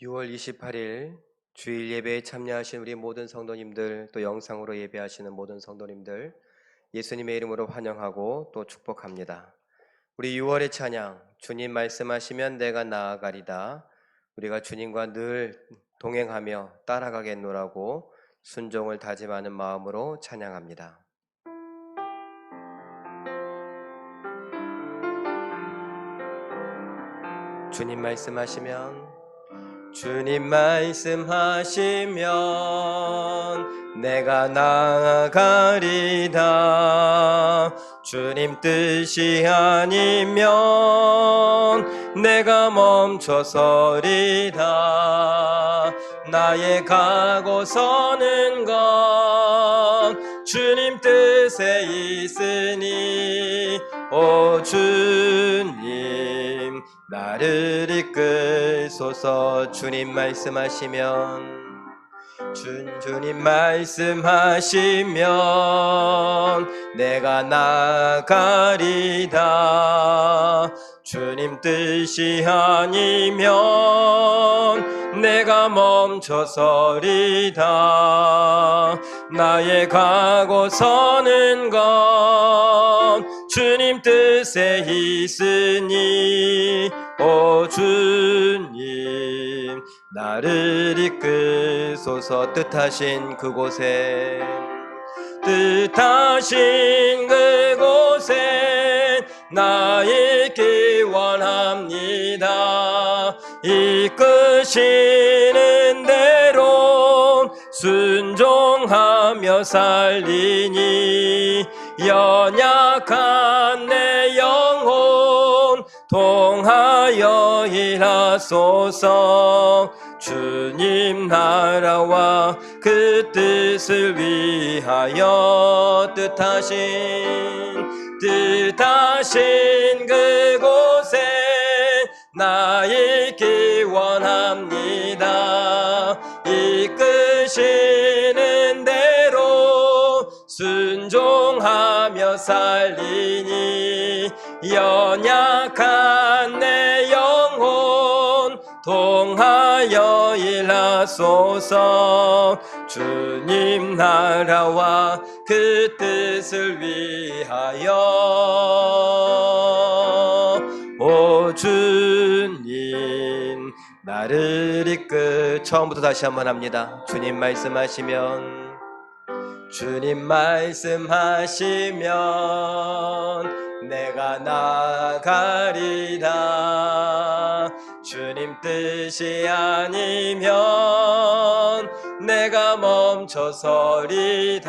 6월 28일 주일 예배에 참여하신 우리 모든 성도님들, 또 영상으로 예배하시는 모든 성도님들, 예수님의 이름으로 환영하고 또 축복합니다. 우리 6월의 찬양, 주님 말씀하시면 내가 나아가리다. 우리가 주님과 늘 동행하며 따라가겠노라고 순종을 다짐하는 마음으로 찬양합니다. 주님 말씀하시면 내가 나아가리다. 주님 뜻이 아니면 내가 멈춰서리다. 나의 가고 서는 건 주님 뜻에 있으니 오 주님 나를 이끌소서. 주님 말씀하시면 내가 나아가리다. 주님 뜻이 아니면 내가 멈춰서리다. 나의 가고 서는 건 주님 뜻에 있으니 오 주님 나를 이끌소서. 뜻하신 그곳에 나 있기 원합니다. 이끄시는 대로 순종하며 살리니 연약한 내 영혼 통하여 일하소서. 주님 나라와 그 뜻을 위하여 뜻하신 그곳에 나 있기 원합니다. 이끄시는 대로 순종하며 살리니 연약한 내 영혼 통하여 일하소서. 주님 나라와 그 뜻을 위하여 오 주님 나를 처음부터 다시 한번 합니다. 주님 말씀하시면 내가 나아가리다. 주님 뜻이 아니면 내가 멈춰서리다.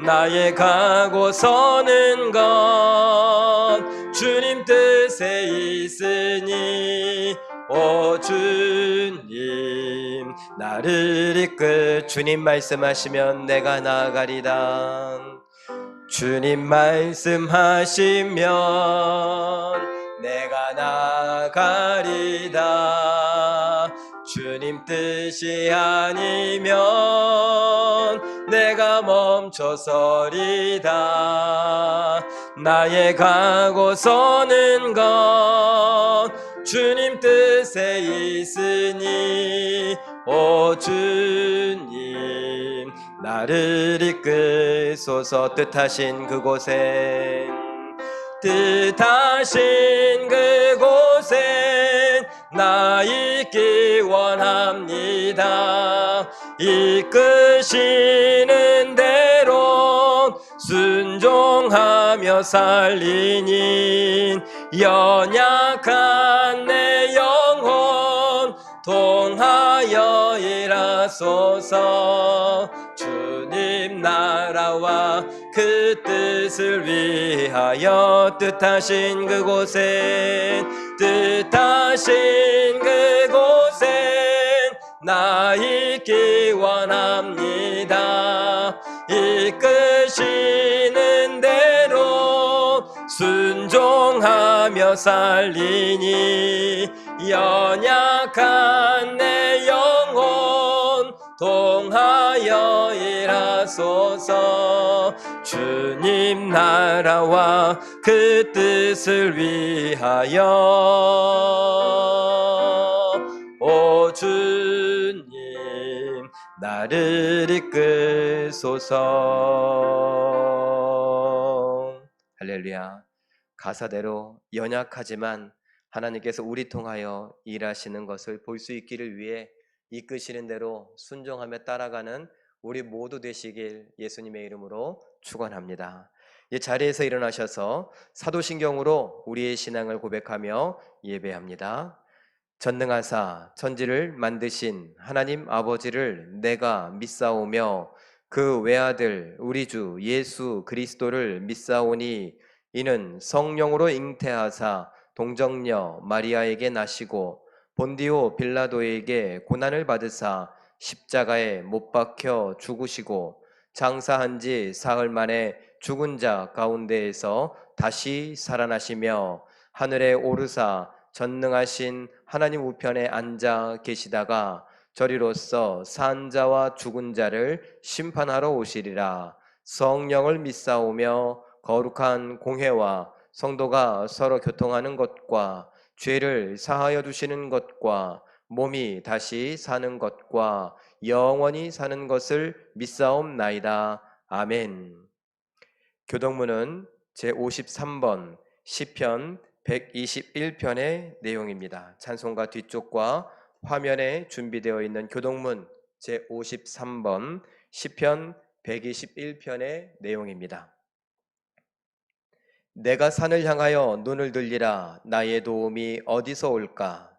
나의 가고 서는 건 주님 뜻에 있으니 오 주님 나를 주님 말씀하시면 내가 나아가리다. 주님 말씀하시면 내가 나아가리다. 주님 뜻이 아니면 내가 멈춰서리다. 나의 가고 서는 건 주님 뜻에 있으니 오 주님 나를 이끌소서. 뜻하신 그곳에 나 있기 원합니다. 이끄시는 대로 순종하며 살리니 연약한 내 영혼 통하여 일하소서. 주님 나라와 그 뜻을 위하여 뜻하신 그곳에 나 있기 원합니다. 이끄시는 대로 순종하며 살리니 연약한 내 영혼 통하여 일하소서. 주님 나라와 그 뜻을 위하여 주님 나를 이끌소서. 할렐루야. 가사대로 연약하지만 하나님께서 우리 통하여 일하시는 것을 볼 수 있기를 위해 이끄시는 대로 순종하며 따라가는 우리 모두 되시길 예수님의 이름으로 축원합니다. 이 자리에서 일어나셔서 사도신경으로 우리의 신앙을 고백하며 예배합니다. 전능하사 천지를 만드신 하나님 아버지를 내가 믿사오며 그 외아들 우리 주 예수 그리스도를 믿사오니 이는 성령으로 잉태하사 동정녀 마리아에게 나시고 본디오 빌라도에게 고난을 받으사 십자가에 못 박혀 죽으시고 장사한 지 사흘 만에 죽은 자 가운데에서 다시 살아나시며 하늘에 오르사 전능하신 하나님 우편에 앉아 계시다가 저리로서 산 자와 죽은 자를 심판하러 오시리라. 성령을 믿사오며 거룩한 공회와 성도가 서로 교통하는 것과 죄를 사하여 두시는 것과 몸이 다시 사는 것과 영원히 사는 것을 믿사옵나이다. 아멘. 교동문은 제53번 시편 121편의 내용입니다. 찬송가 뒤쪽과 화면에 준비되어 있는 교동문 제53번 시편 121편의 내용입니다. 내가 산을 향하여 눈을 들리라. 나의 도움이 어디서 올까?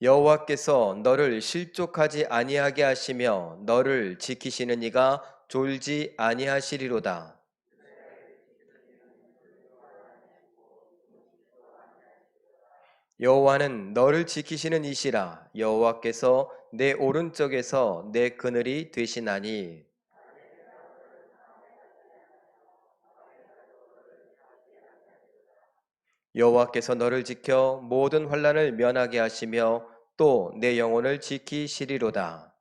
여호와께서 너를 실족하지 아니하게 하시며 너를 지키시는 이가 졸지 아니하시리로다. 여호와는 너를 지키시는 이시라. 여호와께서 내 오른쪽에서 내 그늘이 되시나니 여호와께서 너를 지켜 모든 환난을 면하게 하시며 또 내 영혼을 지키시리로다.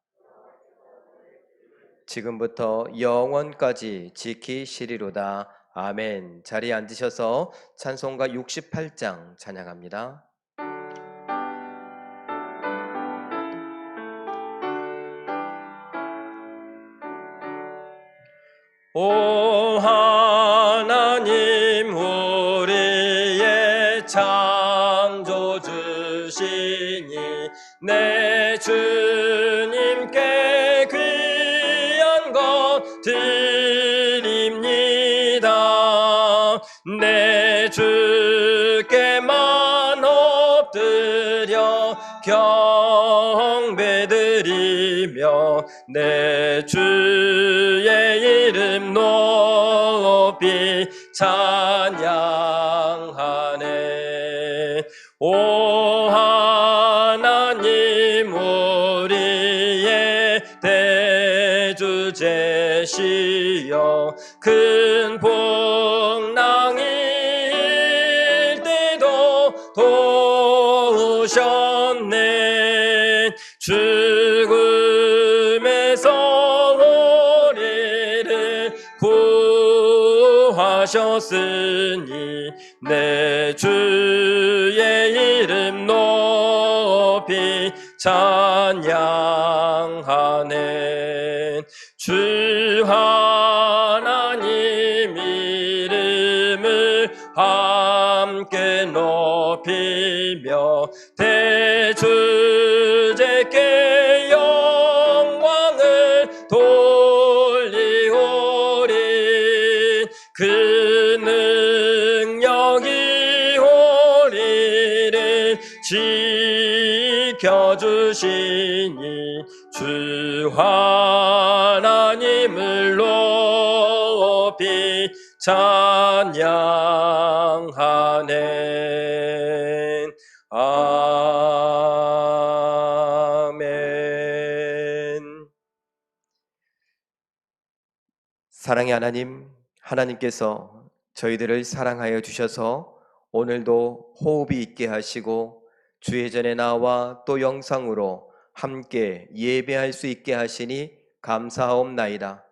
지금부터 영원까지 지키시리로다. 아멘. 자리에 앉으셔서 찬송가 68장 찬양합니다. 오 하나님 우리의 창조주시니 내 주님께 귀한 것 드립니다. 내 주께만 엎드려 경배드리며 내 주의 이름 높이 찬양하네. 오 하나님 우리의 대주제시여 큰 풍랑일 때도 도우셨네. 죽음에서 우리를 구하셨으니 내 주의 이름 높이 찬양하네. 주 하나님 이름을 함께 높이며 대주제께 영광을 돌리오리. 그 능력이 우리를 지켜주시니 주 하나님을 높이 찬양하네. 아멘. 사랑의 하나님, 하나님께서 저희들을 사랑하여 주셔서 오늘도 호흡이 있게 하시고 주의 전에 나와 또 영상으로 함께 예배할 수 있게 하시니 감사하옵나이다.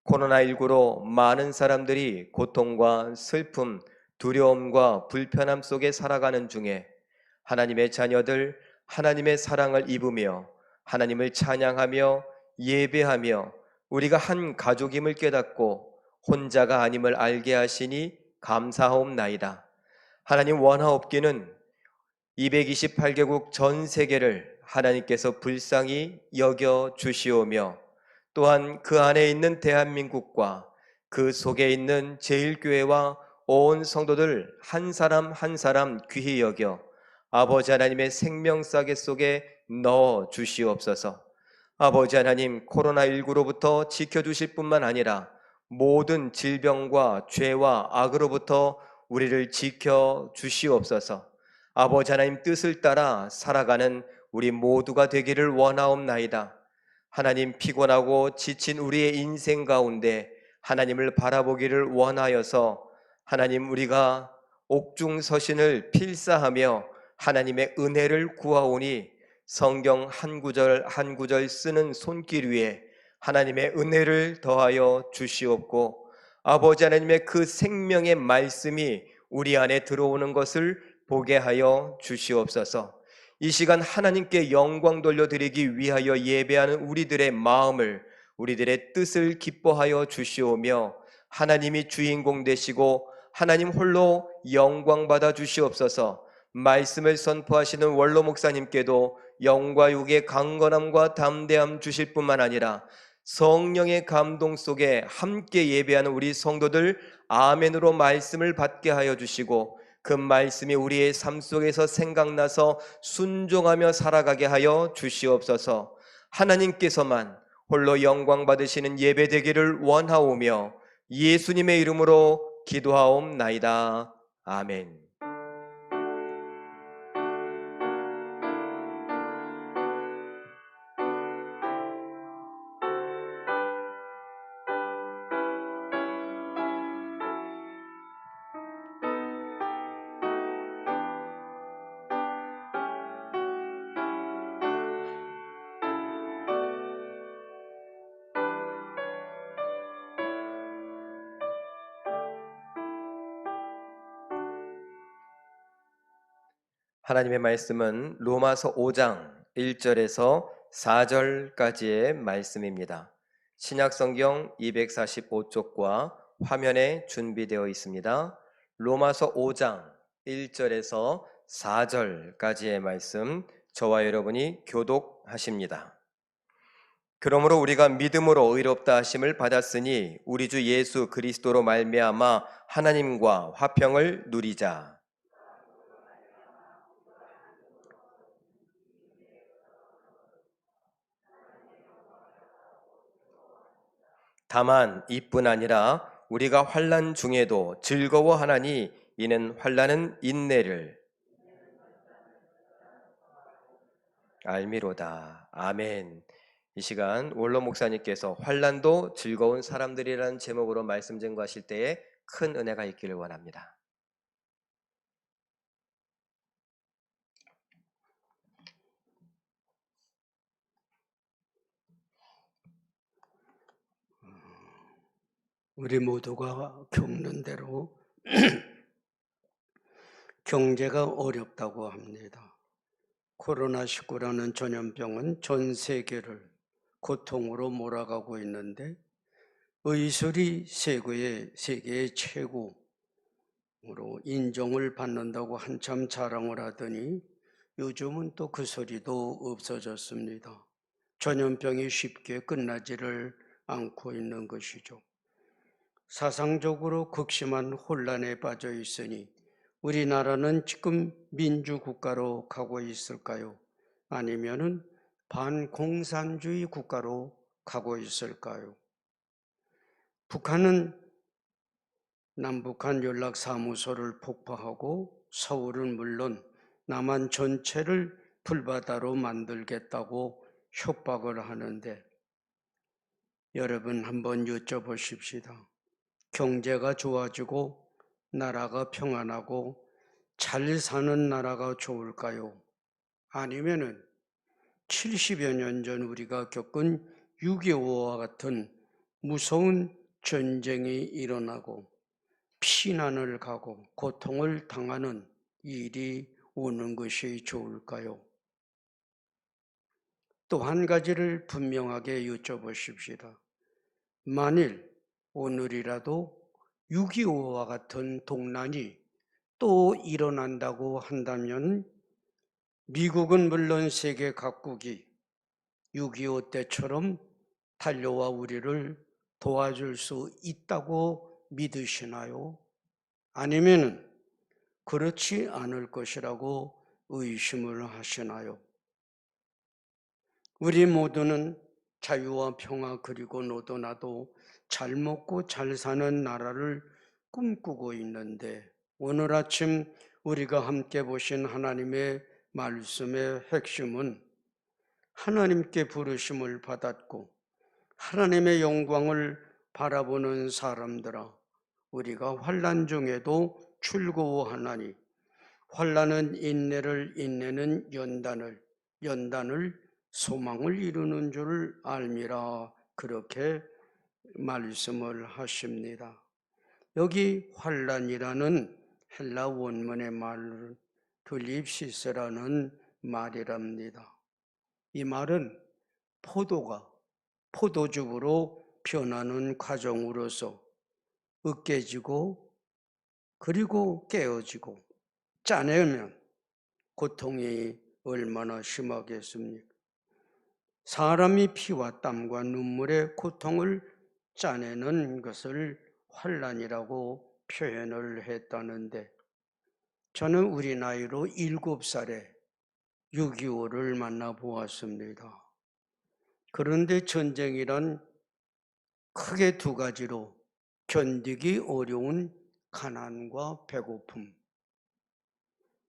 코로나19로 많은 사람들이 고통과 슬픔, 두려움과 불편함 속에 살아가는 중에 하나님의 자녀들, 하나님의 사랑을 입으며 하나님을 찬양하며 예배하며 우리가 한 가족임을 깨닫고 혼자가 아님을 알게 하시니 감사하옵나이다. 하나님 원하옵기는 228개국 전 세계를 하나님께서 불쌍히 여겨 주시오며 또한 그 안에 있는 대한민국과 그 속에 있는 제일교회와 온 성도들 한 사람 한 사람 귀히 여겨 아버지 하나님의 생명싸개 속에 넣어 주시옵소서. 아버지 하나님, 코로나19로부터 지켜주실 뿐만 아니라 모든 질병과 죄와 악으로부터 우리를 지켜 주시옵소서. 아버지 하나님 뜻을 따라 살아가는 우리 모두가 되기를 원하옵나이다. 하나님, 피곤하고 지친 우리의 인생 가운데 하나님을 바라보기를 원하여서 하나님, 우리가 옥중서신을 필사하며 하나님의 은혜를 구하오니 성경 한 구절 한 구절 쓰는 손길 위에 하나님의 은혜를 더하여 주시옵고 아버지 하나님의 그 생명의 말씀이 우리 안에 들어오는 것을 보게 하여 주시옵소서. 이 시간 하나님께 영광 돌려드리기 위하여 예배하는 우리들의 마음을, 우리들의 뜻을 기뻐하여 주시오며 하나님이 주인공 되시고 하나님 홀로 영광 받아 주시옵소서. 말씀을 선포하시는 원로 목사님께도 영과 육의 강건함과 담대함 주실 뿐만 아니라 성령의 감동 속에 함께 예배하는 우리 성도들 아멘으로 말씀을 받게 하여 주시고 그 말씀이 우리의 삶 속에서 생각나서 순종하며 살아가게 하여 주시옵소서. 하나님께서만 홀로 영광 받으시는 예배 되기를 원하오며 예수님의 이름으로 기도하옵나이다. 아멘. 하나님의 말씀은 로마서 5장 1절에서 4절까지의 말씀입니다. 신약성경 245쪽과 화면에 준비되어 있습니다. 로마서 5장 1절에서 4절까지의 말씀 저와 여러분이 교독하십니다. 그러므로 우리가 믿음으로 의롭다 하심을 받았으니 우리 주 예수 그리스도로 말미암아 하나님과 화평을 누리자. 다만 이뿐 아니라 우리가 환난 중에도 즐거워하나니 이는 환난은 인내를 알미로다. 아멘. 이 시간 원로 목사님께서 환난도 즐거운 사람들이라는 제목으로 말씀 전거하실 때에 큰 은혜가 있기를 원합니다. 우리 모두가 겪는 대로 경제가 어렵다고 합니다. 코로나19라는 전염병은 전 세계를 고통으로 몰아가고 있는데 의술이 세계의 최고로 인정을 받는다고 한참 자랑을 하더니 요즘은 또 그 소리도 없어졌습니다. 전염병이 쉽게 끝나지를 않고 있는 것이죠. 사상적으로 극심한 혼란에 빠져 있으니 우리나라는 지금 민주국가로 가고 있을까요? 아니면은 반공산주의 국가로 가고 있을까요? 북한은 남북한 연락사무소를 폭파하고 서울은 물론 남한 전체를 불바다로 만들겠다고 협박을 하는데 여러분 한번 여쭤보십시다. 경제가 좋아지고 나라가 평안하고 잘 사는 나라가 좋을까요? 아니면은 70여 년 전 우리가 겪은 6.25와 같은 무서운 전쟁이 일어나고 피난을 가고 고통을 당하는 일이 오는 것이 좋을까요? 또 한 가지를 분명하게 여쭤보십시다. 만일 오늘이라도 6.25와 같은 동란이 또 일어난다고 한다면 미국은 물론 세계 각국이 6.25 때처럼 달려와 우리를 도와줄 수 있다고 믿으시나요? 아니면 그렇지 않을 것이라고 의심을 하시나요? 우리 모두는 자유와 평화 그리고 너도 나도 잘 먹고 잘 사는 나라를 꿈꾸고 있는데 오늘 아침 우리가 함께 보신 하나님의 말씀의 핵심은 하나님께 부르심을 받았고 하나님의 영광을 바라보는 사람들아, 우리가 환난 중에도 즐거워하나니 환난은 인내를, 인내는 연단을, 연단을 소망을 이루는 줄 알미라, 그렇게 말씀을 하십니다. 여기 환난이라는 헬라 원문의 말은 들립시스라는 말이랍니다. 이 말은 포도가 포도즙으로 변하는 과정으로서 으깨지고 그리고 깨어지고 짜내면 고통이 얼마나 심하겠습니까? 사람이 피와 땀과 눈물의 고통을 짜내는 것을 환난이라고 표현을 했다는데, 저는 우리 나이로 7살에 6.25를 만나보았습니다. 그런데 전쟁이란 크게 두 가지로 견디기 어려운 가난과 배고픔,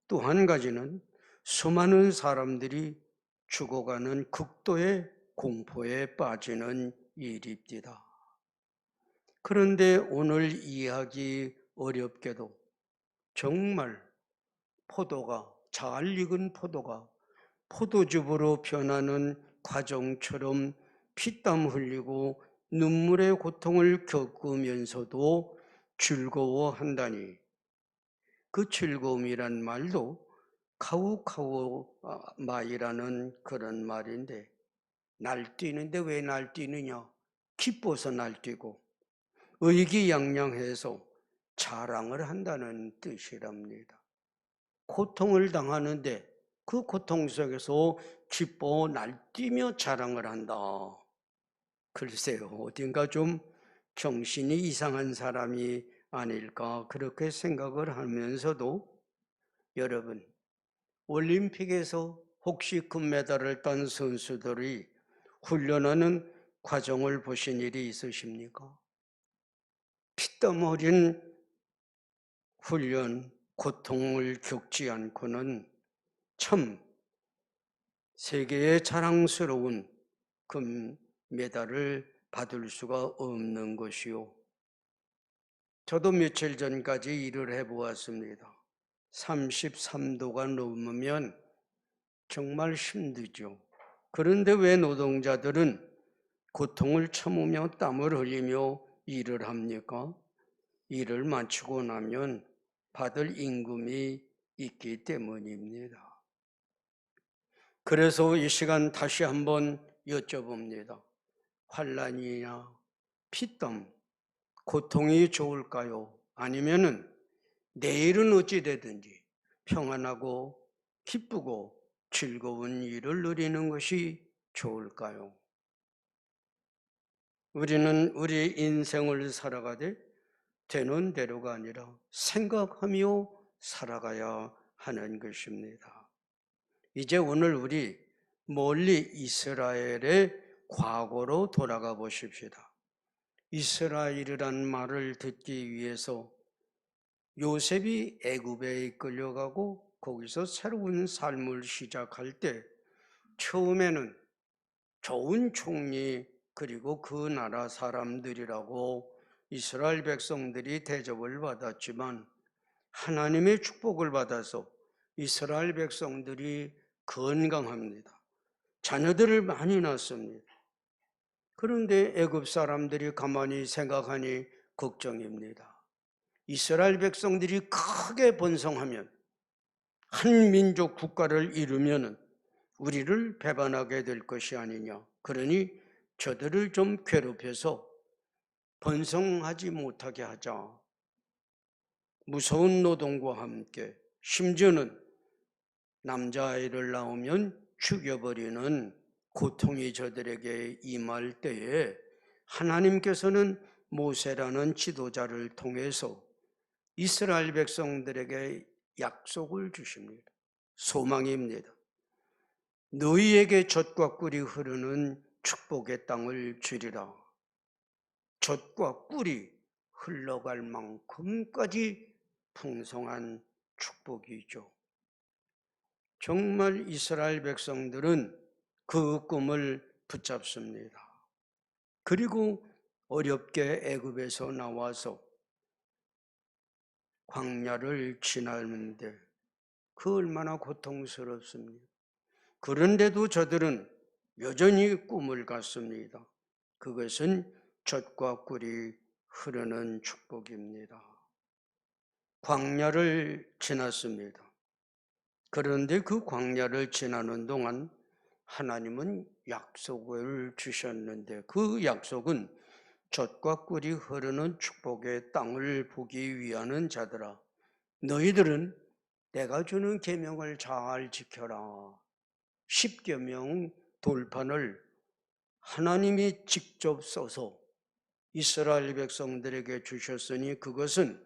또 한 가지는 수많은 사람들이 죽어가는 극도의 공포에 빠지는 일입니다. 그런데 오늘 이야기 어렵게도 정말 포도가, 잘 익은 포도가 포도즙으로 변하는 과정처럼 피땀 흘리고 눈물의 고통을 겪으면서도 즐거워한다니, 그 즐거움이란 말도 카우카우 마이라는 그런 말인데, 날뛰는데 왜 날뛰느냐? 기뻐서 날뛰고 의기양양해서 자랑을 한다는 뜻이랍니다. 고통을 당하는데 그 고통 속에서 기뻐 날뛰며 자랑을 한다. 글쎄요, 어딘가 좀 정신이 이상한 사람이 아닐까 그렇게 생각을 하면서도, 여러분, 올림픽에서 혹시 금메달을 딴 선수들이 훈련하는 과정을 보신 일이 있으십니까? 피땀 흘린 훈련, 고통을 겪지 않고는 참 세계의 자랑스러운 금메달을 받을 수가 없는 것이요. 저도 며칠 전까지 일을 해보았습니다. 33도가 넘으면 정말 힘들죠. 그런데 왜 노동자들은 고통을 참으며 땀을 흘리며 일을 합니까? 일을 마치고 나면 받을 임금이 있기 때문입니다. 그래서 이 시간 다시 한번 여쭤봅니다. 환난이나 피땀, 고통이 좋을까요? 아니면은 내일은 어찌 되든지 평안하고 기쁘고 즐거운 일을 누리는 것이 좋을까요? 우리는 우리 인생을 살아가되 되는 대로가 아니라 생각하며 살아가야 하는 것입니다. 이제 오늘 우리 멀리 이스라엘의 과거로 돌아가 보십시다. 이스라엘이란 말을 듣기 위해서 요셉이 애굽에 이끌려가고 거기서 새로운 삶을 시작할 때 처음에는 좋은 총리 그리고 그 나라 사람들이라고 이스라엘 백성들이 대접을 받았지만 하나님의 축복을 받아서 이스라엘 백성들이 건강합니다. 자녀들을 많이 낳습니다. 그런데 애굽 사람들이 가만히 생각하니 걱정입니다. 이스라엘 백성들이 크게 번성하면 한 민족 국가를 이루면 우리를 배반하게 될 것이 아니냐. 그러니 저들을 좀 괴롭혀서 번성하지 못하게 하자. 무서운 노동과 함께 심지어는 남자아이를 낳으면 죽여버리는 고통이 저들에게 임할 때에 하나님께서는 모세라는 지도자를 통해서 이스라엘 백성들에게 약속을 주십니다. 소망입니다. 너희에게 젖과 꿀이 흐르는 축복의 땅을 주리라. 젖과 꿀이 흘러갈 만큼까지 풍성한 축복이죠. 정말 이스라엘 백성들은 그 꿈을 붙잡습니다. 그리고 어렵게 애굽에서 나와서 광야를 지나는데 그 얼마나 고통스럽습니다. 그런데도 저들은 여전히 꿈을 갖습니다. 그것은 젖과 꿀이 흐르는 축복입니다. 광야를 지났습니다. 그런데 그 광야를 지나는 동안 하나님은 약속을 주셨는데 그 약속은 젖과 꿀이 흐르는 축복의 땅을 보기 위하는 자들아, 너희들은 내가 주는 계명을 잘 지켜라. 10계명 돌판을 하나님이 직접 써서 이스라엘 백성들에게 주셨으니 그것은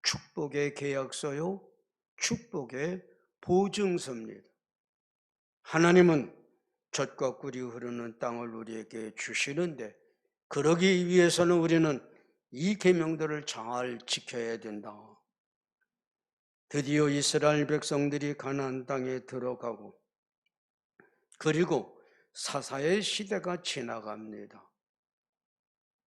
축복의 계약서요, 축복의 보증서입니다. 하나님은 젖과 꿀이 흐르는 땅을 우리에게 주시는데 그러기 위해서는 우리는 이 계명들을 잘 지켜야 된다. 드디어 이스라엘 백성들이 가나안 땅에 들어가고 그리고 사사의 시대가 지나갑니다.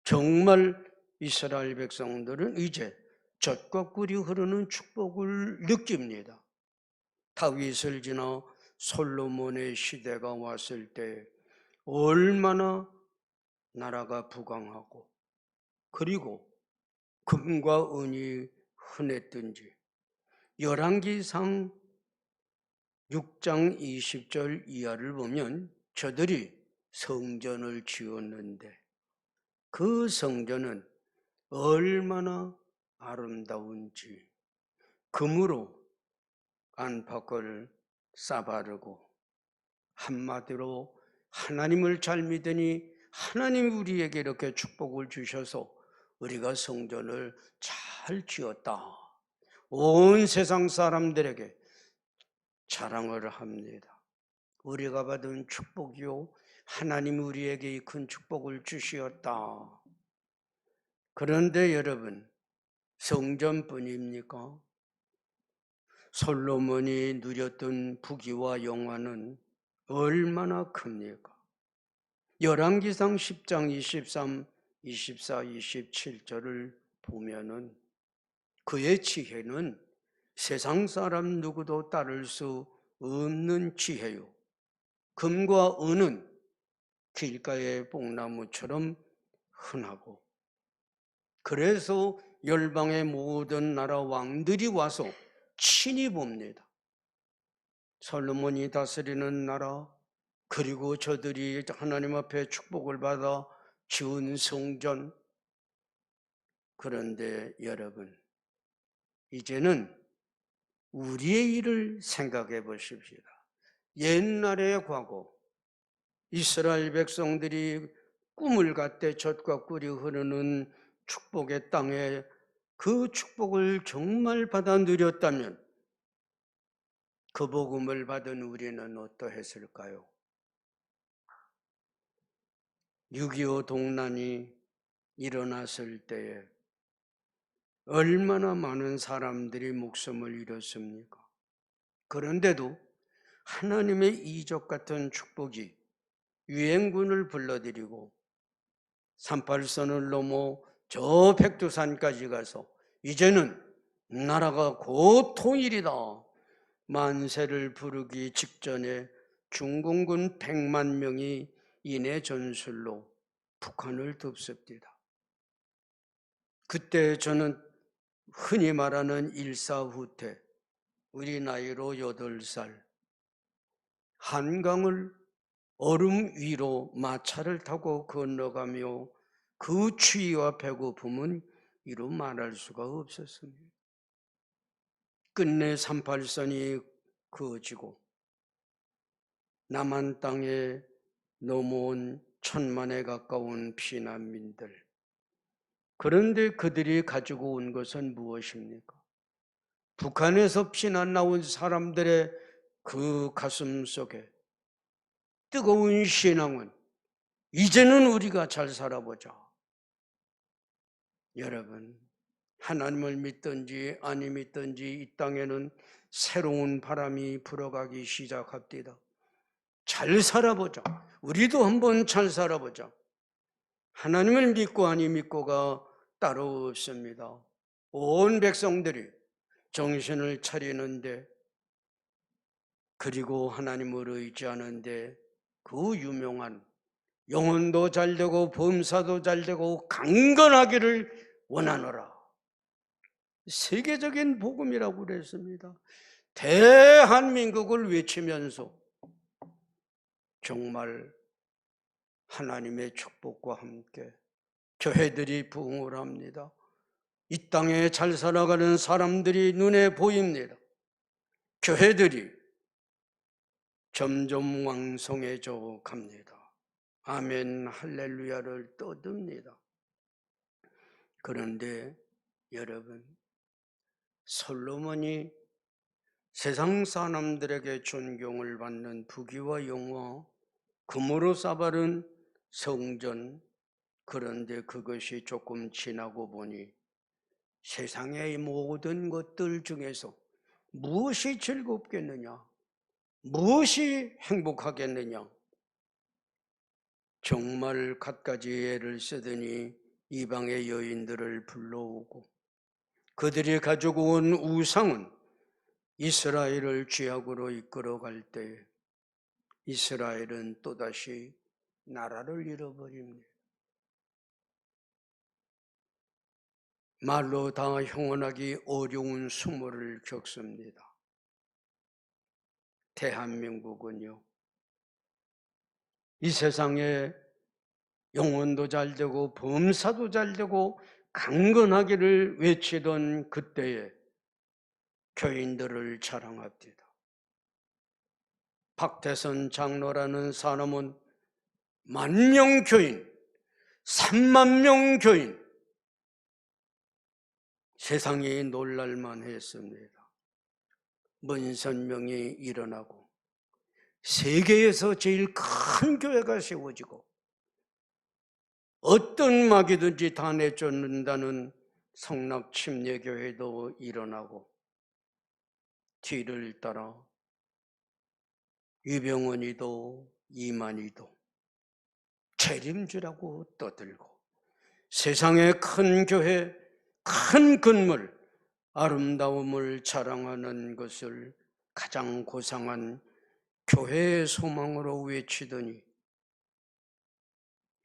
정말 이스라엘 백성들은 이제 젖과 꿀이 흐르는 축복을 느낍니다. 다윗을 지나 솔로몬의 시대가 왔을 때 얼마나 나라가 부강하고 그리고 금과 은이 흔했든지 열왕기상 6장 20절 이하를 보면 저들이 성전을 지었는데 그 성전은 얼마나 아름다운지 금으로 안팎을 싸바르고 한마디로 하나님을 잘 믿으니 하나님이 우리에게 이렇게 축복을 주셔서 우리가 성전을 잘 지었다. 온 세상 사람들에게 자랑을 합니다. 우리가 받은 축복이요, 하나님이 우리에게 이 큰 축복을 주시었다. 그런데 여러분, 성전뿐입니까? 솔로몬이 누렸던 부귀와 영화는 얼마나 큽니까? 열왕기상 10장 23, 24, 27절을 보면은 그의 지혜는 세상 사람 누구도 따를 수 없는 지혜요. 금과 은은 길가의 뽕나무처럼 흔하고 그래서 열방의 모든 나라 왕들이 와서 친히 봅니다. 솔로몬이 다스리는 나라 그리고 저들이 하나님 앞에 축복을 받아 지은 성전. 그런데 여러분, 이제는 우리의 일을 생각해 보십시다. 옛날의 과거 이스라엘 백성들이 꿈을 갖되 젖과 꿀이 흐르는 축복의 땅에 그 축복을 정말 받아 누렸다면 그 복음을 받은 우리는 어떠했을까요? 6.25 동란이 일어났을 때에 얼마나 많은 사람들이 목숨을 잃었습니까? 그런데도 하나님의 이적 같은 축복이 유엔군을 불러들이고 38선을 넘어 저 백두산까지 가서 이제는 나라가 곧 통일이다. 만세를 부르기 직전에 중공군 100만 명이 인해 전술로 북한을 덮습니다. 그때 저는 흔히 말하는 일사후퇴, 우리 나이로 8살 한강을 얼음 위로 마차를 타고 건너가며 그 추위와 배고픔은 이루 말할 수가 없었습니다. 끝내 38선이 그어지고 남한 땅에 넘어온 1000만에 가까운 피난민들. 그런데 그들이 가지고 온 것은 무엇입니까? 북한에서 피난 나온 사람들의 그 가슴 속에 뜨거운 신앙은 이제는 우리가 잘 살아보자. 여러분, 하나님을 믿든지 아니 믿든지 이 땅에는 새로운 바람이 불어가기 시작합니다. 잘 살아보자. 우리도 한번 잘 살아보자. 하나님을 믿고 아니 믿고가 따로 없습니다. 온 백성들이 정신을 차리는데, 그리고 하나님을 의지하는데 그 유명한 영혼도 잘되고 범사도 잘되고 강건하기를 원하노라. 세계적인 복음이라고 그랬습니다. 대한민국을 외치면서 정말 하나님의 축복과 함께 교회들이 부흥을 합니다. 이 땅에 잘 살아가는 사람들이 눈에 보입니다. 교회들이 점점 왕성해져 갑니다. 아멘, 할렐루야를 떠듭니다. 그런데 여러분, 솔로몬이 세상 사람들에게 존경을 받는 부귀와 영화, 금으로 쌓아바른 성전, 그런데 그것이 조금 지나고 보니 세상의 모든 것들 중에서 무엇이 즐겁겠느냐? 무엇이 행복하겠느냐? 정말 갖가지 애를 쓰더니 이방의 여인들을 불러오고 그들이 가지고 온 우상은 이스라엘을 죄악으로 이끌어갈 때 이스라엘은 또다시 나라를 잃어버립니다. 말로 다 형언하기 어려운 수모를 겪습니다. 대한민국은요, 이 세상에 영혼도 잘되고 범사도 잘되고 강건하기를 외치던 그때에 교인들을 자랑합니다. 박태선 장로라는 사람은 10,000명 교인, 30,000명 교인, 세상이 놀랄만 했습니다. 문선명이 일어나고 세계에서 제일 큰 교회가 세워지고 어떤 마귀든지 다 내쫓는다는 성락 침례교회도 일어나고 뒤를 따라 유병원이도 이만희도 재림주라고 떠들고 세상의 큰 교회, 큰 건물, 아름다움을 자랑하는 것을 가장 고상한 교회의 소망으로 외치더니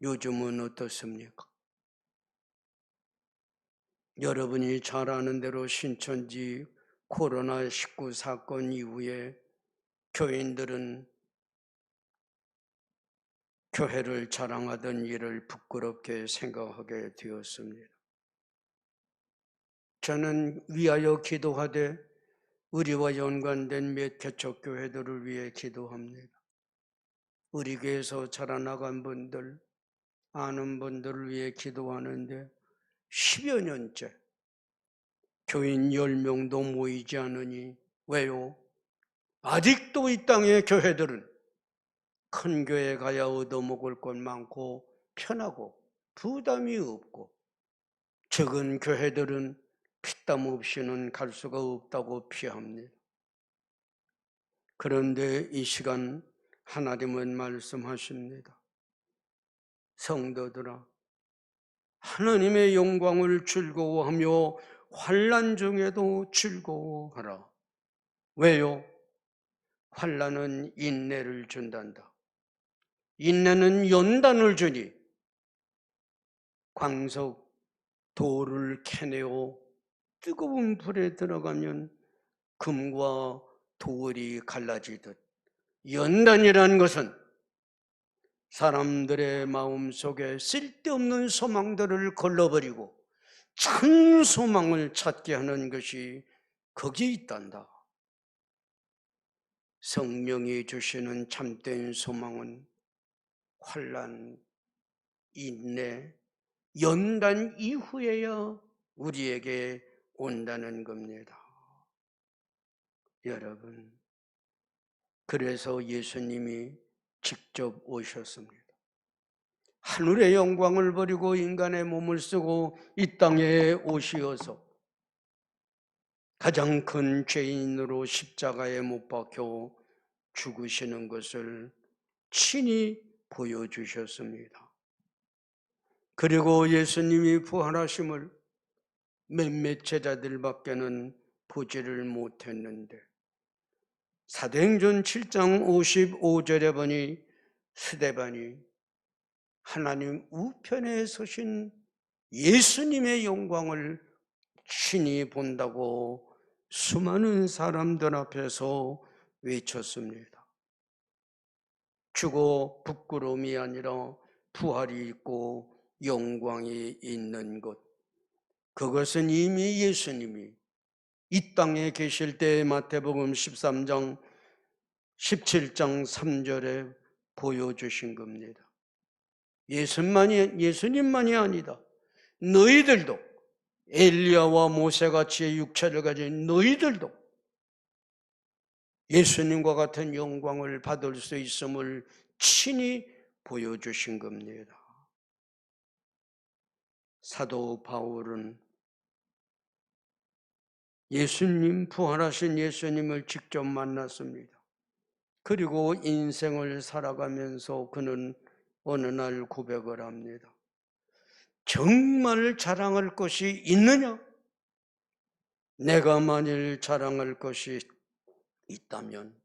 요즘은 어떻습니까? 여러분이 잘 아는 대로 신천지 코로나19 사건 이후에 교인들은 교회를 자랑하던 일을 부끄럽게 생각하게 되었습니다. 저는 위하여 기도하되 우리와 연관된 몇 개척교회들을 위해 기도합니다. 우리 교회에서 자라나간 분들, 아는 분들을 위해 기도하는데 10여 년째 교인 10명도 모이지 않으니 왜요? 아직도 이 땅의 교회들은 큰 교회 가야 얻어먹을 것 많고 편하고 부담이 없고 적은 교회들은 피땀 없이는 갈 수가 없다고 피합니다. 그런데 이 시간 하나님은 말씀하십니다. 성도들아, 하나님의 영광을 즐거워하며 환난 중에도 즐거워하라. 왜요? 환난은 인내를 준단다. 인내는 연단을 주니 광석 돌을 캐내어 뜨거운 불에 들어가면 금과 돌이 갈라지듯 연단이라는 것은 사람들의 마음속에 쓸데없는 소망들을 걸러버리고 참 소망을 찾게 하는 것이 거기에 있단다. 성령이 주시는 참된 소망은 환난, 인내, 연단 이후에야 우리에게 온다는 겁니다. 여러분, 그래서 예수님이 직접 오셨습니다. 하늘의 영광을 버리고 인간의 몸을 쓰고 이 땅에 오시어서 가장 큰 죄인으로 십자가에 못 박혀 죽으시는 것을 친히 보여주셨습니다. 그리고 예수님이 부활하심을 몇몇 제자들밖에는 보지를 못했는데 사도행전 7장 55절에 보니 스데반이 하나님 우편에 서신 예수님의 영광을 친히 본다고 수많은 사람들 앞에서 외쳤습니다. 죽어 부끄러움이 아니라 부활이 있고 영광이 있는 것, 그것은 이미 예수님이 이 땅에 계실 때 마태복음 13장 17장 3절에 보여주신 겁니다. 예수님만이 아니다. 너희들도, 엘리야와 모세같이 육체를 가진 너희들도 예수님과 같은 영광을 받을 수 있음을 친히 보여주신 겁니다. 사도 바울은 부활하신 예수님을 직접 만났습니다. 그리고 인생을 살아가면서 그는 어느 날 고백을 합니다. 정말 자랑할 것이 있느냐? 내가 만일 자랑할 것이 있다면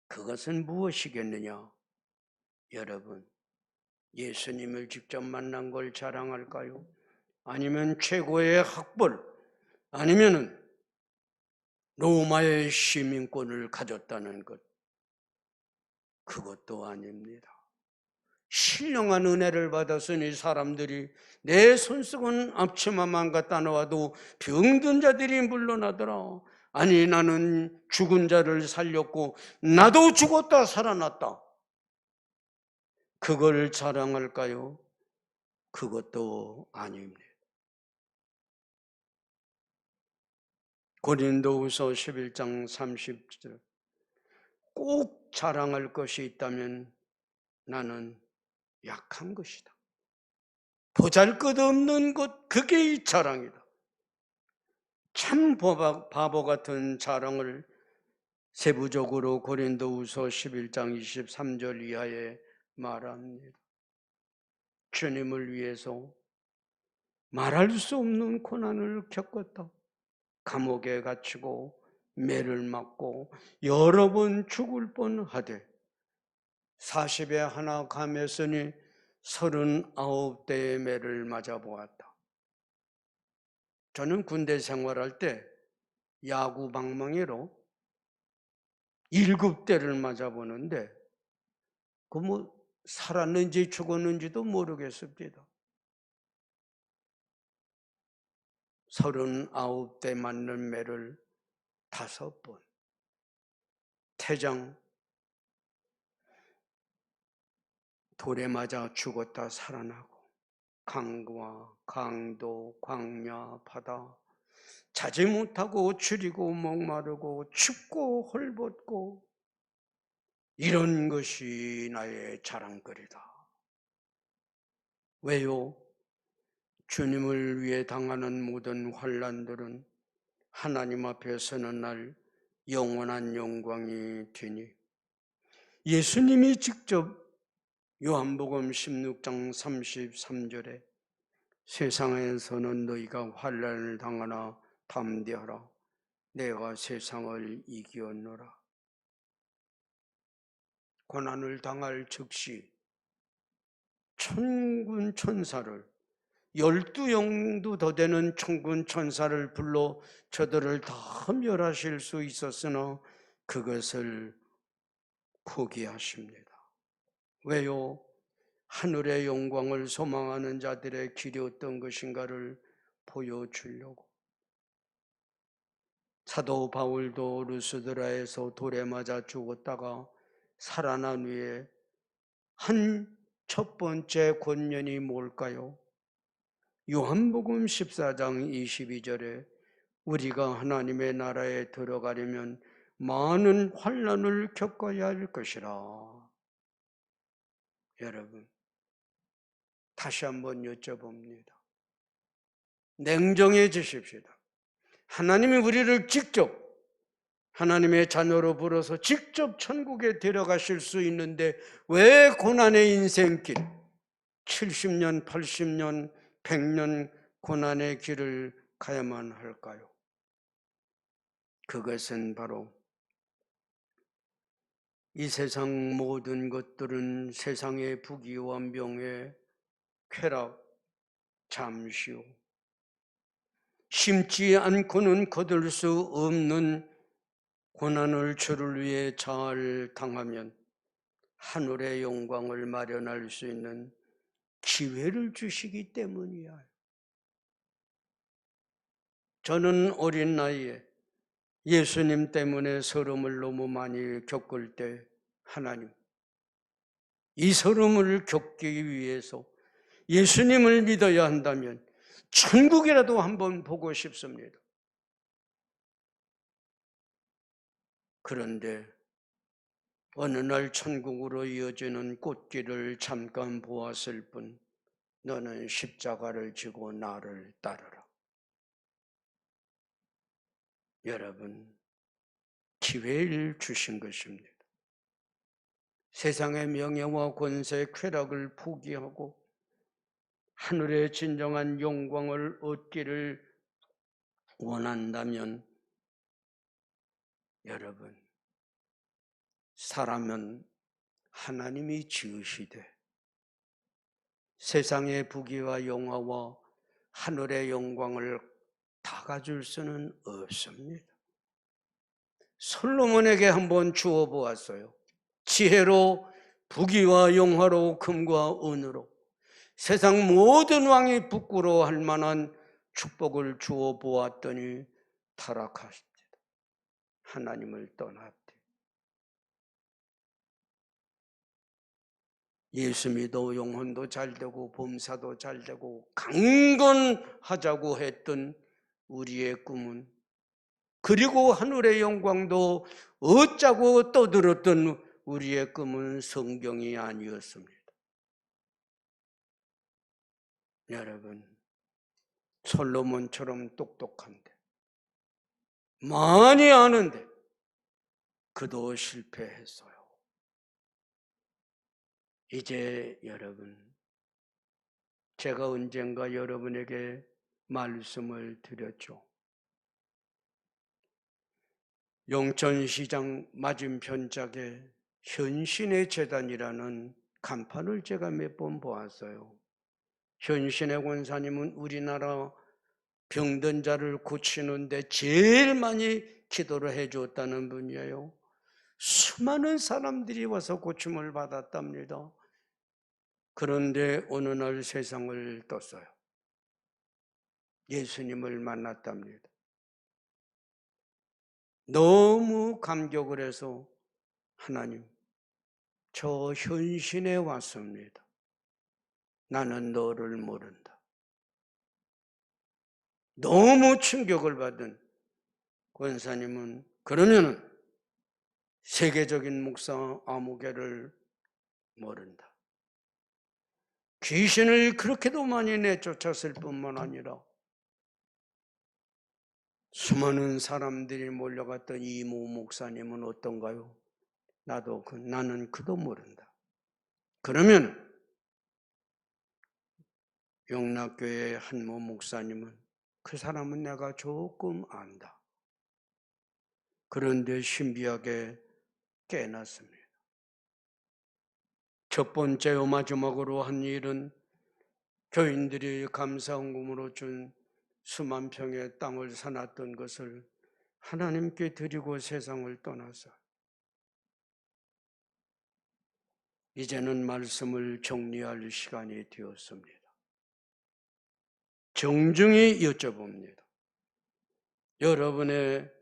그것은 무엇이겠느냐? 여러분, 예수님을 직접 만난 걸 자랑할까요? 아니면 최고의 학벌, 아니면 로마의 시민권을 가졌다는 것, 그것도 아닙니다. 신령한 은혜를 받았으니 사람들이 내 손수건 앞치마만 갖다 놓아도 병든 자들이 물러나더라. 아니, 나는 죽은 자를 살렸고 나도 죽었다 살아났다. 그걸 자랑할까요? 그것도 아닙니다. 고린도후서 11장 30절, 꼭 자랑할 것이 있다면 나는 약한 것이다. 보잘것없는 것, 그게 이 자랑이다. 참 바보 같은 자랑을 세부적으로 고린도후서 11장 23절 이하에 말합니다. 주님을 위해서 말할 수 없는 고난을 겪었다. 감옥에 갇히고 매를 맞고 여러 번 죽을 뻔하되 40에 하나 감했으니 39대의 매를 맞아보았다. 저는 군대 생활할 때 야구 방망이로 7대를 맞아보는데 살았는지 죽었는지도 모르겠습니다. 39대 맞는 매를 5번, 태장, 돌에 맞아 죽었다 살아나고, 강과 강도, 광야, 바다, 자지 못하고 줄이고 목마르고 춥고 헐벗고, 이런 것이 나의 자랑거리다. 왜요? 주님을 위해 당하는 모든 환난들은 하나님 앞에 서는 날 영원한 영광이 되니, 예수님이 직접 요한복음 16장 33절에 세상에서는 너희가 환난을 당하나 담대하라, 내가 세상을 이기었노라. 고난을 당할 즉시 천군 천사를 12영도 더 되는 천군 천사를 불러 저들을 다 멸하실 수 있었으나 그것을 포기하십니다. 왜요? 하늘의 영광을 소망하는 자들의 길이 어떤 것인가를 보여주려고. 사도 바울도 루스드라에서 돌에 맞아 죽었다가 살아난 후에 한 첫 번째 권면이 뭘까요? 요한복음 14장 22절에 우리가 하나님의 나라에 들어가려면 많은 환난을 겪어야 할 것이라. 여러분, 다시 한번 여쭤봅니다. 냉정해지십시다. 하나님이 우리를 직접 하나님의 자녀로 불어서 직접 천국에 데려가실 수 있는데 왜 고난의 인생길, 70년, 80년, 100년 고난의 길을 가야만 할까요? 그것은 바로 이 세상 모든 것들은 세상의 부귀와 명예, 쾌락, 잠시요. 심지 않고는 거둘 수 없는 고난을 주를 위해 잘 당하면 하늘의 영광을 마련할 수 있는 기회를 주시기 때문이야. 저는 어린 나이에 예수님 때문에 서름을 너무 많이 겪을 때 하나님, 이 서름을 겪기 위해서 예수님을 믿어야 한다면 천국이라도 한번 보고 싶습니다. 그런데 어느 날 천국으로 이어지는 꽃길을 잠깐 보았을 뿐 너는 십자가를 지고 나를 따르라. 여러분, 기회를 주신 것입니다. 세상의 명예와 권세, 쾌락을 포기하고 하늘의 진정한 영광을 얻기를 원한다면 여러분, 사람은 하나님이 지으시되 세상의 부귀와 영화와 하늘의 영광을 다 가질 수는 없습니다. 솔로몬에게 한번 주어 보았어요. 지혜로 부귀와 영화로 금과 은으로 세상 모든 왕이 부끄러워할 만한 축복을 주어 보았더니 타락하십니다. 하나님을 떠났대. 예수 믿어 영혼도 잘되고 범사도 잘되고 강건하자고 했던 우리의 꿈은, 그리고 하늘의 영광도 얻자고 떠들었던 우리의 꿈은 성경이 아니었습니다. 여러분, 솔로몬처럼 똑똑한데 많이 아는데 그도 실패했어요. 이제 여러분, 제가 언젠가 여러분에게 말씀을 드렸죠. 영천시장 맞은편짝에 현신의 재단이라는 간판을 제가 몇 번 보았어요. 현신의 권사님은 우리나라 병든 자를 고치는데 제일 많이 기도를 해줬다는 분이에요. 수많은 사람들이 와서 고침을 받았답니다. 그런데 어느 날 세상을 떴어요. 예수님을 만났답니다. 너무 감격을 해서 하나님, 저 현신에 왔습니다. 나는 너를 모른다. 너무 충격을 받은 권사님은 그러면은 세계적인 목사 아무개를 모른다. 귀신을 그렇게도 많이 내쫓았을 뿐만 아니라 수많은 사람들이 몰려갔던 이모 목사님은 어떤가요? 나는 그도 모른다. 그러면 영락교회 한모 목사님은 그 사람은 내가 조금 안다. 그런데 신비하게 깨어났습니다. 첫 번째요 마지막으로 한 일은 교인들이 감사헌금으로 준 수만 평의 땅을 사놨던 것을 하나님께 드리고 세상을 떠나서 이제는 말씀을 정리할 시간이 되었습니다. 정중히 여쭤봅니다. 여러분의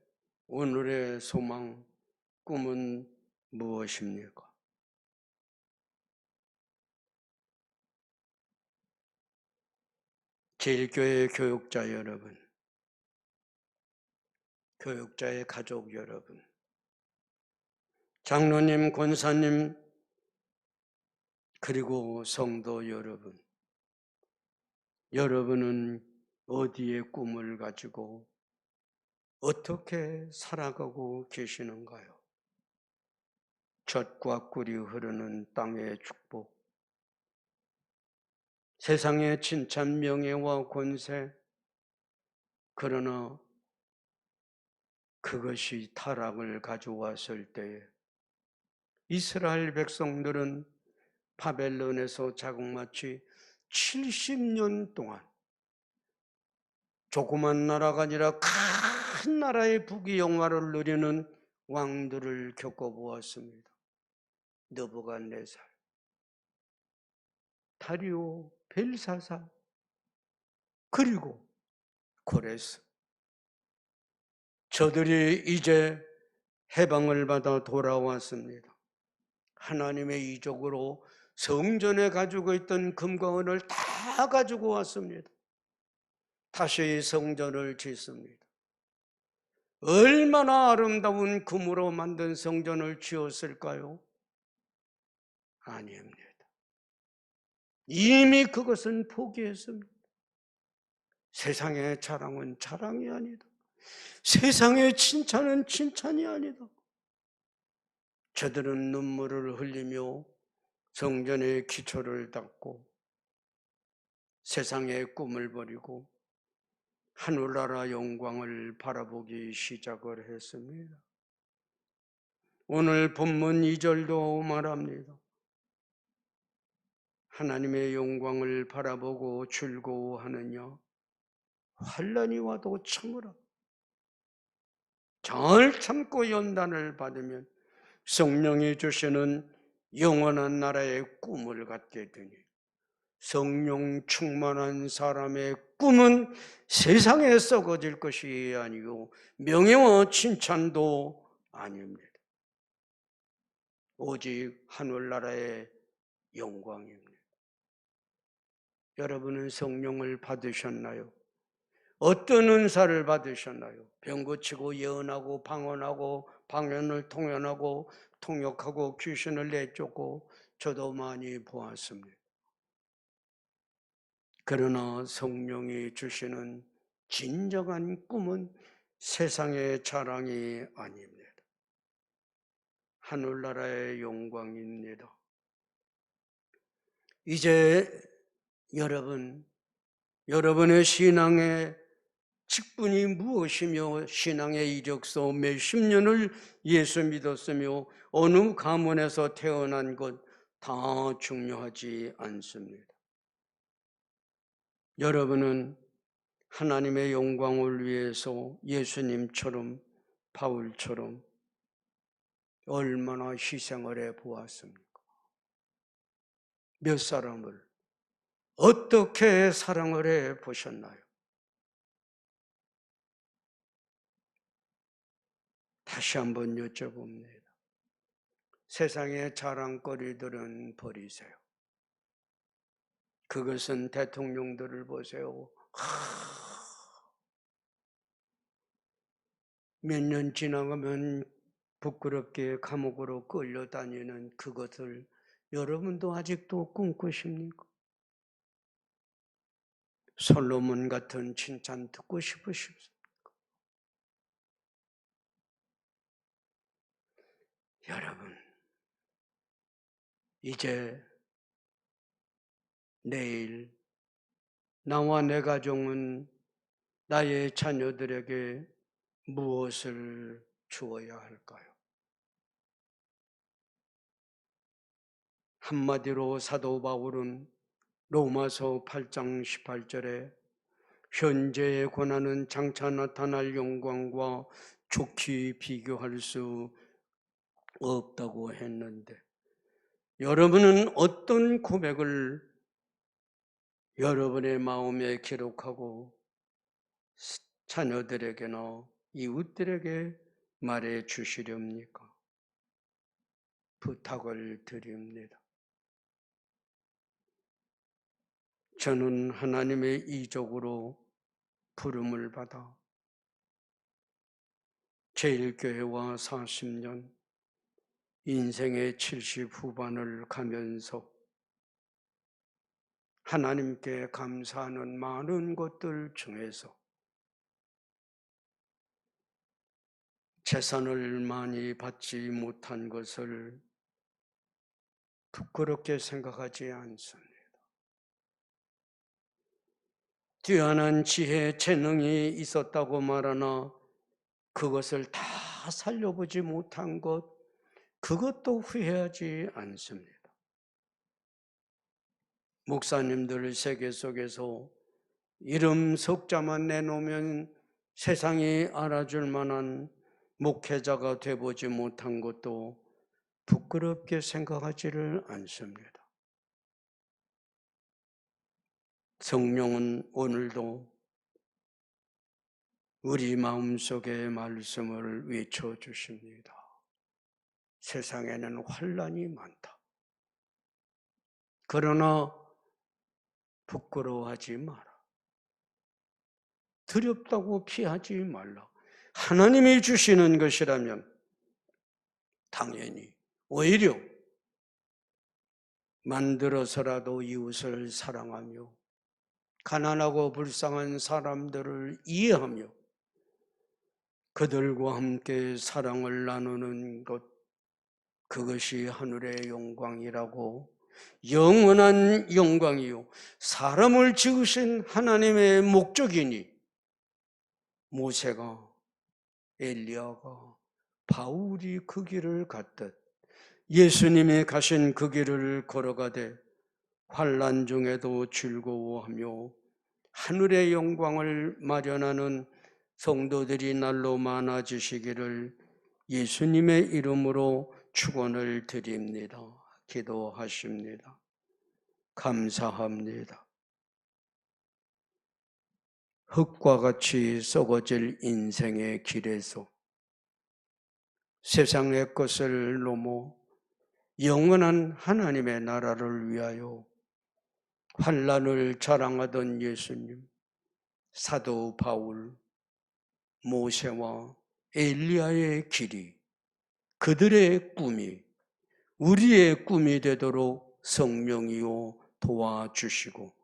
오늘의 소망, 꿈은 무엇입니까? 제일교회 교육자 여러분, 교육자의 가족 여러분, 장로님, 권사님, 그리고 성도 여러분, 여러분은 어디에 꿈을 가지고 어떻게 살아가고 계시는가요? 젖과 꿀이 흐르는 땅의 축복, 세상의 칭찬, 명예와 권세, 그러나 그것이 타락을 가져왔을 때에 이스라엘 백성들은 바벨론에서 자국마치 70년 동안 조그만 나라가 아니라 큰 나라의 부귀영화를 누리는 왕들을 겪어보았습니다. 느부갓네살, 다리오, 벨사사, 그리고 고레스. 저들이 이제 해방을 받아 돌아왔습니다. 하나님의 이적으로 성전에 가지고 있던 금과 은을 다 가지고 왔습니다. 다시 성전을 짓습니다. 얼마나 아름다운 금으로 만든 성전을 지었을까요? 아닙니다. 이미 그것은 포기했습니다. 세상의 자랑은 자랑이 아니다. 세상의 칭찬은 칭찬이 아니다. 저들은 눈물을 흘리며 성전의 기초를 닦고 세상의 꿈을 버리고 하늘나라 영광을 바라보기 시작을 했습니다. 오늘 본문 2절도 말합니다. 하나님의 영광을 바라보고 즐거워하느냐? 환난이 와도 참으라. 잘 참고 연단을 받으면 성령이 주시는 영원한 나라의 꿈을 갖게 되니, 성령 충만한 사람의 꿈은 세상에 썩어질 것이 아니고 명예와 칭찬도 아닙니다. 오직 하늘나라의 영광입니다. 여러분은 성령을 받으셨나요? 어떤 은사를 받으셨나요? 병 고치고 예언하고 방언하고 방언을 통연하고 통역하고 귀신을 내쫓고 저도 많이 보았습니다. 그러나 성령이 주시는 진정한 꿈은 세상의 자랑이 아닙니다. 하늘나라의 영광입니다. 이제 여러분의 신앙의 직분이 무엇이며 신앙의 이력서 몇십 년을 예수 믿었으며 어느 가문에서 태어난 것 다 중요하지 않습니다. 여러분은 하나님의 영광을 위해서 예수님처럼 바울처럼 얼마나 희생을 해 보았습니까? 몇 사람을 어떻게 사랑을 해 보셨나요? 다시 한번 여쭤봅니다. 세상의 자랑거리들은 버리세요. 그것은 대통령들을 보세요. 몇 년 지나가면 부끄럽게 감옥으로 끌려다니는 그것을 여러분도 아직도 꿈꾸십니까? 솔로몬 같은 칭찬 듣고 싶으십니까? 여러분, 이제 내일 나와 내 가정은 나의 자녀들에게 무엇을 주어야 할까요? 한마디로 사도 바울은 로마서 8장 18절에 현재의 고난은 장차 나타날 영광과 좋게 비교할 수 없다고 했는데, 여러분은 어떤 고백을 여러분의 마음에 기록하고 자녀들에게나 이웃들에게 말해 주시렵니까? 부탁을 드립니다. 저는 하나님의 이적으로 부름을 받아 제1교회와 40년, 인생의 70 후반을 가면서 하나님께 감사하는 많은 것들 중에서 재산을 많이 받지 못한 것을 부끄럽게 생각하지 않습니다. 뛰어난 지혜, 재능이 있었다고 말하나 그것을 다 살려보지 못한 것, 그것도 후회하지 않습니다. 목사님들 세계 속에서 이름 석자만 내놓으면 세상이 알아줄 만한 목회자가 되보지 못한 것도 부끄럽게 생각하지를 않습니다. 성령은 오늘도 우리 마음속의 말씀을 외쳐주십니다. 세상에는 환난이 많다. 그러나 부끄러워하지 마라. 두렵다고 피하지 말라. 하나님이 주시는 것이라면 당연히 오히려 만들어서라도 이웃을 사랑하며 가난하고 불쌍한 사람들을 이해하며 그들과 함께 사랑을 나누는 것, 그것이 하늘의 영광이라고, 영원한 영광이요 사람을 지으신 하나님의 목적이니 모세가, 엘리야가, 바울이 그 길을 갔듯 예수님이 가신 그 길을 걸어가되 환난 중에도 즐거워하며 하늘의 영광을 마련하는 성도들이 날로 많아지시기를 예수님의 이름으로 축원을 드립니다. 기도하십니다. 감사합니다. 흙과 같이 썩어질 인생의 길에서 세상의 것을 넘어 영원한 하나님의 나라를 위하여 환난을 자랑하던 예수님, 사도 바울, 모세와 엘리야의 길이, 그들의 꿈이 우리의 꿈이 되도록 성령이요 도와주시고,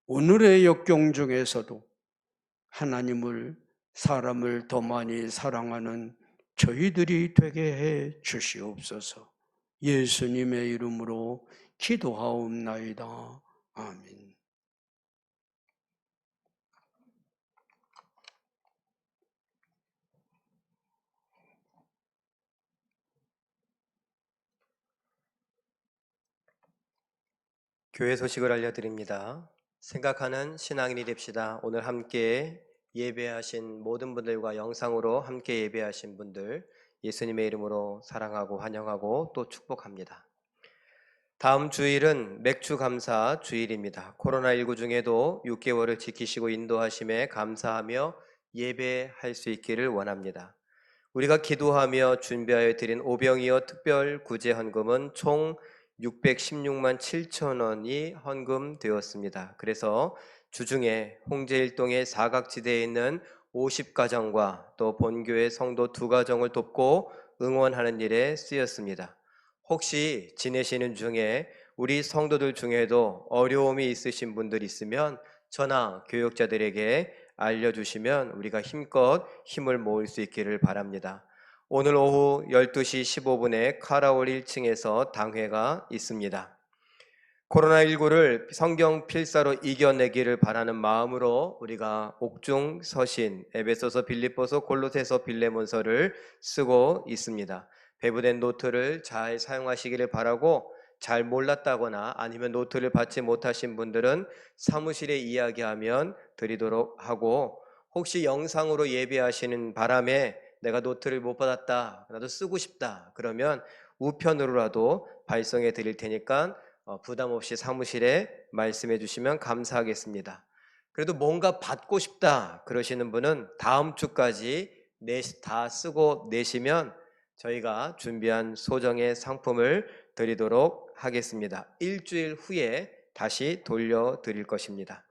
오늘의 역경 중에서도 하나님을, 사람을 더 많이 사랑하는 저희들이 되게 해 주시옵소서. 예수님의 이름으로 기도하옵나이다. 아멘. 교회 소식을 알려드립니다. 생각하는 신앙인이 됩시다. 오늘 함께 예배하신 모든 분들과 영상으로 함께 예배하신 분들 예수님의 이름으로 사랑하고 환영하고 또 축복합니다. 다음 주일은 맥주 감사 주일입니다. 코로나19 중에도 6개월을 지키시고 인도하심에 감사하며 예배할 수 있기를 원합니다. 우리가 기도하며 준비하여 드린 오병이어 특별 구제 헌금은 총 616만 7천 원이 헌금되었습니다. 그래서 주중에 홍제일동의 사각지대에 있는 50가정과 또 본교회 성도 2가정을 돕고 응원하는 일에 쓰였습니다. 혹시 지내시는 중에 우리 성도들 중에도 어려움이 있으신 분들 있으면 저나 교육자들에게 알려주시면 우리가 힘껏 힘을 모을 수 있기를 바랍니다. 오늘 오후 12시 15분에 카라올 1층에서 당회가 있습니다. 코로나19를 성경 필사로 이겨내기를 바라는 마음으로 우리가 옥중 서신, 에베소서, 빌립보서, 골로새서, 빌레몬서를 쓰고 있습니다. 배부된 노트를 잘 사용하시기를 바라고 잘 몰랐다거나 아니면 노트를 받지 못하신 분들은 사무실에 이야기하면 드리도록 하고, 혹시 영상으로 예배하시는 바람에 내가 노트를 못 받았다, 나도 쓰고 싶다, 그러면 우편으로라도 발송해 드릴 테니까 부담 없이 사무실에 말씀해 주시면 감사하겠습니다. 그래도 뭔가 받고 싶다 그러시는 분은 다음 주까지 다 쓰고 내시면 저희가 준비한 소정의 상품을 드리도록 하겠습니다. 일주일 후에 다시 돌려드릴 것입니다.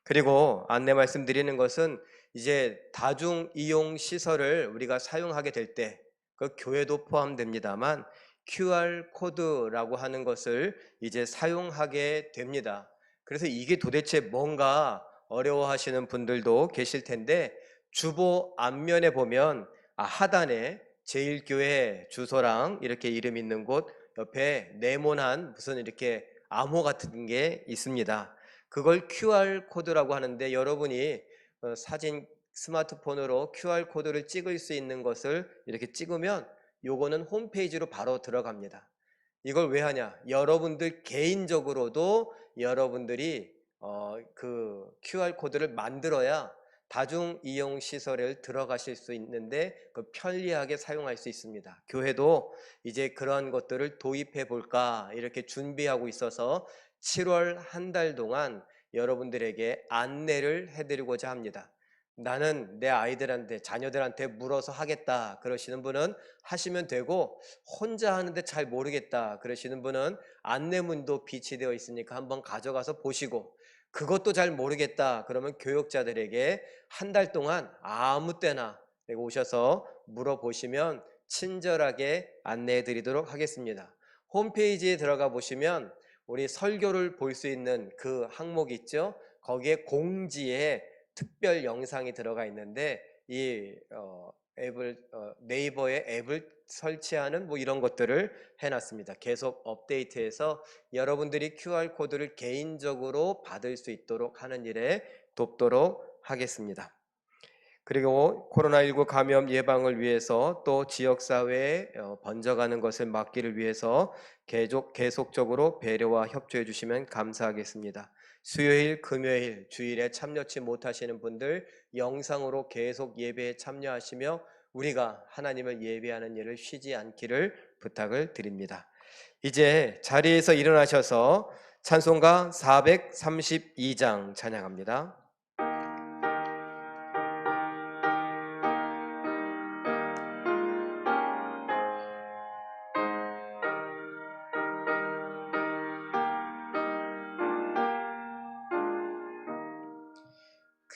그리고 안내 말씀드리는 것은, 이제 다중 이용 시설을 우리가 사용하게 될 때, 그 교회도 포함됩니다만 QR 코드라고 하는 것을 이제 사용하게 됩니다. 그래서 이게 도대체 뭔가 어려워하시는 분들도 계실 텐데, 주보 앞면에 보면 하단에 제일교회 주소랑 이렇게 이름 있는 곳 옆에 네모난 무슨 이렇게 암호 같은 게 있습니다. 그걸 QR 코드라고 하는데, 여러분이 사진 스마트폰으로 QR 코드를 찍을 수 있는 것을 이렇게 찍으면 요거는 홈페이지로 바로 들어갑니다. 이걸 왜 하냐? 여러분들 개인적으로도 여러분들이 그 QR 코드를 만들어야 다중 이용 시설을 들어가실 수 있는데 그 편리하게 사용할 수 있습니다. 교회도 이제 그런 것들을 도입해 볼까 이렇게 준비하고 있어서 7월 한 달 동안 여러분들에게 안내를 해드리고자 합니다. 나는 내 아이들한테, 자녀들한테 물어서 하겠다 그러시는 분은 하시면 되고, 혼자 하는데 잘 모르겠다 그러시는 분은 안내문도 비치되어 있으니까 한번 가져가서 보시고, 그것도 잘 모르겠다 그러면 교육자들에게 한 달 동안 아무 때나 오셔서 물어보시면 친절하게 안내해 드리도록 하겠습니다. 홈페이지에 들어가 보시면 우리 설교를 볼 수 있는 그 항목 있죠? 거기에 공지에 특별 영상이 들어가 있는데, 이 앱을 네이버에 앱을 설치하는 뭐 이런 것들을 해놨습니다. 계속 업데이트해서 여러분들이 QR코드를 개인적으로 받을 수 있도록 하는 일에 돕도록 하겠습니다. 그리고 코로나19 감염 예방을 위해서 또 지역사회에 번져가는 것을 막기를 위해서 계속적으로 배려와 협조해 주시면 감사하겠습니다. 수요일, 금요일, 주일에 참여치 못하시는 분들 영상으로 계속 예배에 참여하시며 우리가 하나님을 예배하는 일을 쉬지 않기를 부탁을 드립니다. 이제 자리에서 일어나셔서 찬송가 432장 찬양합니다.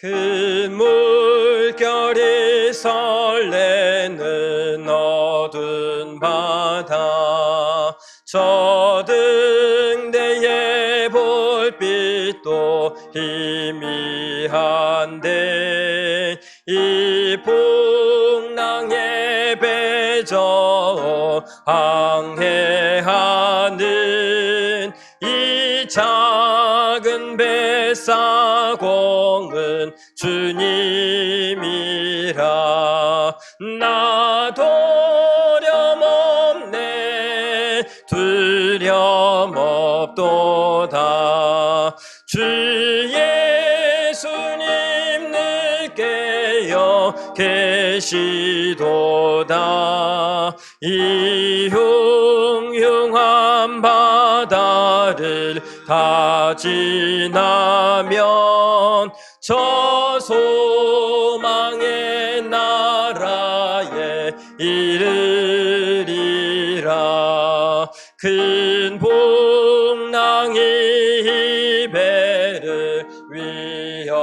그 물결이 설레는 어두운 바다, 저 등대의 볼빛도 희미한데 이 풍랑에 배저 항해하는 이 작은 뱃사공은 주님이라. 나도 두려움없네, 두려움없도다. 주 예수님 늘 깨어 계시도다. 이 흉흉한 바다를 다 지나면 저 소망의 나라에 이르리라. 큰 풍랑이 이 배를 위협하며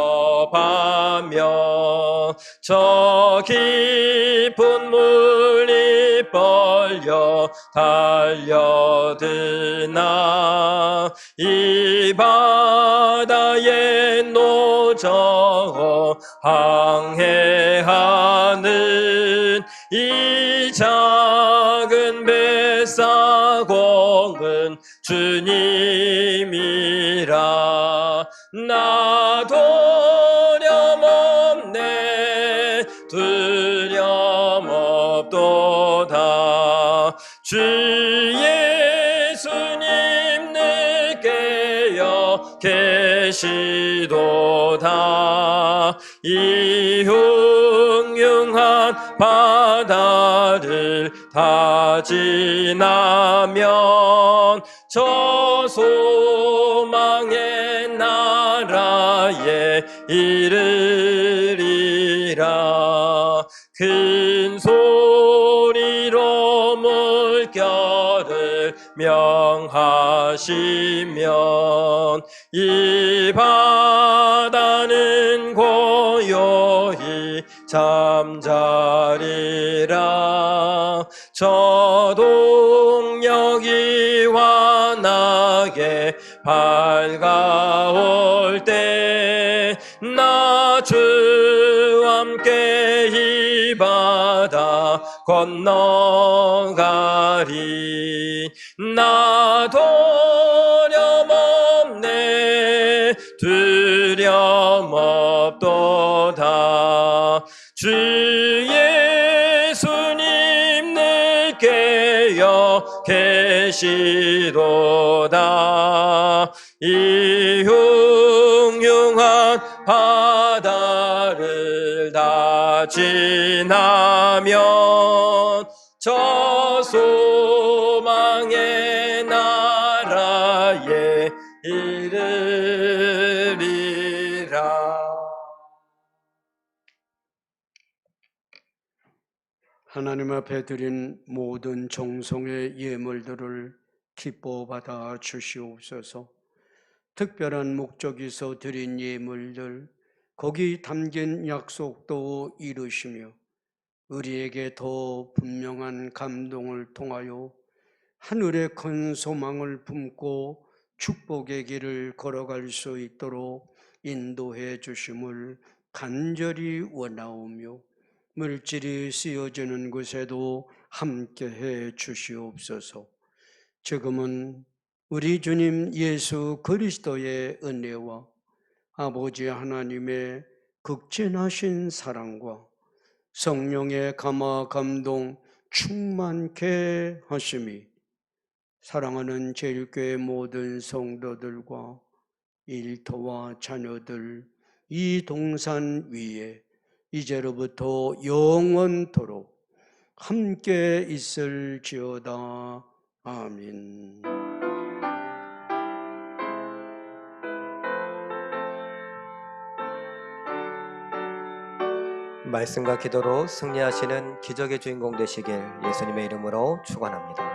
저 깊은 물이 벌려 달려드나 이 바다에 노저 항해하는 이 작은 뱃사공은 주님이라. 나도 두려움없네, 두려움없도다. 주 예수님 늘 깨어 계시도다. 이 흉흉한 바다를 다 지나면 저 소망의 나라에 이르리라. 큰 소리로 물결을 명하시면 이 바다는 고요히 잠자리라. 저 동력이 환하게 밝아올 때 나 주와 함께 이 바다 건너가리. 나 두려움없네 두려움 없도다. 주 예수님 늘 깨어 계시도다. 이 흉흉한 바다를 다 지나면 저 소망의 나라에 이르리라. 하나님 앞에 드린 모든 정성의 예물들을 기뻐 받아 주시옵소서. 특별한 목적에서 드린 예물들, 거기 담긴 약속도 이루시며 우리에게 더 분명한 감동을 통하여 하늘의 큰 소망을 품고 축복의 길을 걸어갈 수 있도록 인도해 주심을 간절히 원하오며 물질이 쓰여지는 곳에도 함께해 주시옵소서. 지금은 우리 주님 예수 그리스도의 은혜와 아버지 하나님의 극진하신 사랑과 성령의 감화 감동 충만케 하심이 사랑하는 제일교회 모든 성도들과 일터와 자녀들 이 동산 위에 이제로부터 영원토록 함께 있을지어다. 아멘. 말씀과 기도로 승리하시는 기적의 주인공 되시길 예수님의 이름으로 축원합니다.